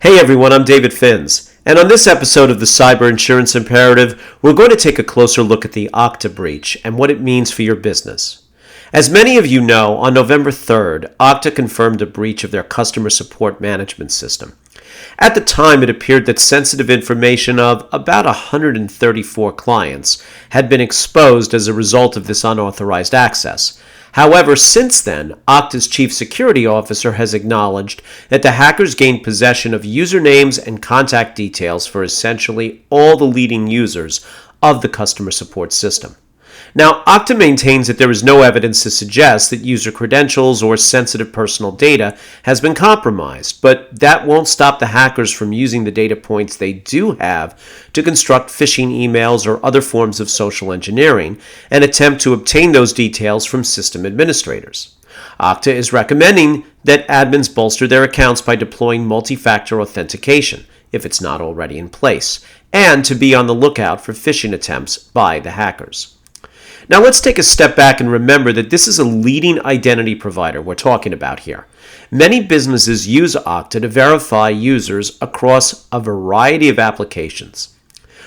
Hey everyone, I'm David Finz, and on this episode of the Cyber Insurance Imperative, we're going to take a closer look at the OKTA breach and what it means for your business. As many of you know, on November 3rd, OKTA confirmed a breach of their customer support management system. At the time, it appeared that sensitive information of about 134 clients had been exposed as a result of this unauthorized access. However, since then, OKTA's chief security officer has acknowledged that the hackers gained possession of usernames and contact details for essentially all the leading users of the customer support system. Now, OKTA maintains that there is no evidence to suggest that user credentials or sensitive personal data has been compromised, but that won't stop the hackers from using the data points they do have to construct phishing emails or other forms of social engineering and attempt to obtain those details from system administrators. OKTA is recommending that admins bolster their accounts by deploying multi-factor authentication, if it's not already in place, and to be on the lookout for phishing attempts by the hackers. Now let's take a step back and remember that this is a leading identity provider we're talking about here. Many businesses use OKTA to verify users across a variety of applications.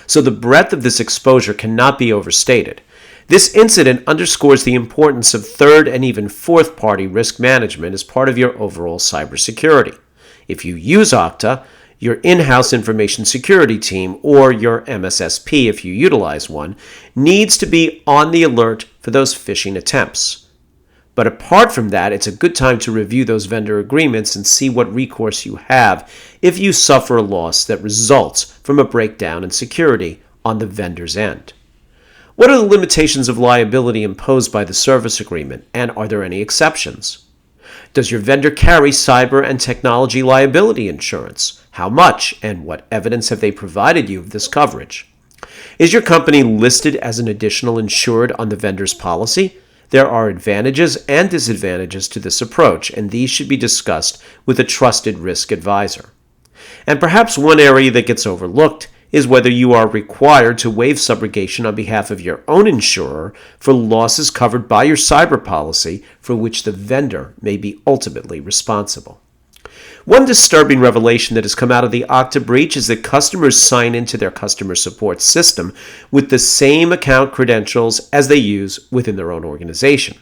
So the breadth of this exposure cannot be overstated. This incident underscores the importance of third and even fourth-party risk management as part of your overall cybersecurity. If you use OKTA, your in-house information security team, or your MSSP if you utilize one, needs to be on the alert for those phishing attempts. But apart from that, it's a good time to review those vendor agreements and see what recourse you have if you suffer a loss that results from a breakdown in security on the vendor's end. What are the limitations of liability imposed by the service agreement, and are there any exceptions? Does your vendor carry cyber and technology liability insurance? How much, and what evidence have they provided you of this coverage? Is your company listed as an additional insured on the vendor's policy? There are advantages and disadvantages to this approach, and these should be discussed with a trusted risk advisor. And perhaps one area that gets overlooked is whether you are required to waive subrogation on behalf of your own insurer for losses covered by your cyber policy for which the vendor may be ultimately responsible. One disturbing revelation that has come out of the OKTA breach is that customers sign into their customer support system with the same account credentials as they use within their own organization.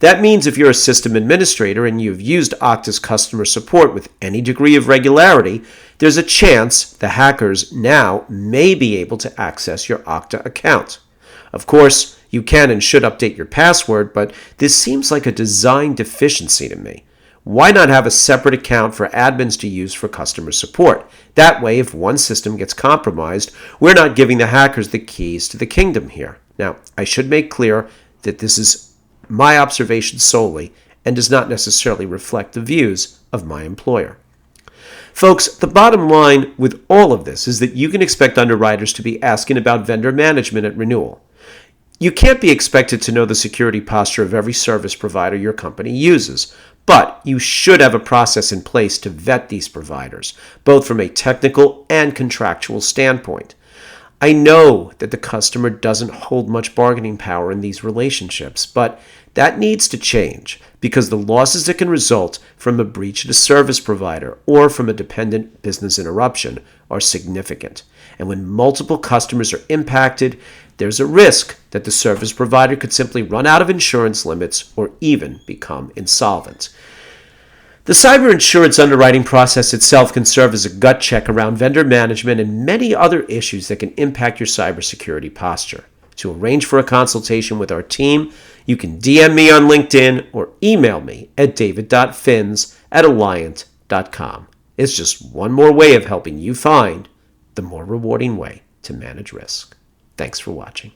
That means if you're a system administrator and you've used OKTA's customer support with any degree of regularity, there's a chance the hackers now may be able to access your OKTA account. Of course, you can and should update your password, but this seems like a design deficiency to me. Why not have a separate account for admins to use for customer support? That way, if one system gets compromised, we're not giving the hackers the keys to the kingdom here. Now, I should make clear that this is my observation solely and does not necessarily reflect the views of my employer. Folks, the bottom line with all of this is that you can expect underwriters to be asking about vendor management at renewal. You can't be expected to know the security posture of every service provider your company uses, but you should have a process in place to vet these providers, both from a technical and contractual standpoint. I know that the customer doesn't hold much bargaining power in these relationships, but that needs to change because the losses that can result from a breach at a service provider or from a dependent business interruption are significant. And when multiple customers are impacted, there's a risk that the service provider could simply run out of insurance limits or even become insolvent. The cyber insurance underwriting process itself can serve as a gut check around vendor management and many other issues that can impact your cybersecurity posture. To arrange for a consultation with our team, you can DM me on LinkedIn or email me at david.finz@alliant.com. It's just one more way of helping you find the more rewarding way to manage risk. Thanks for watching.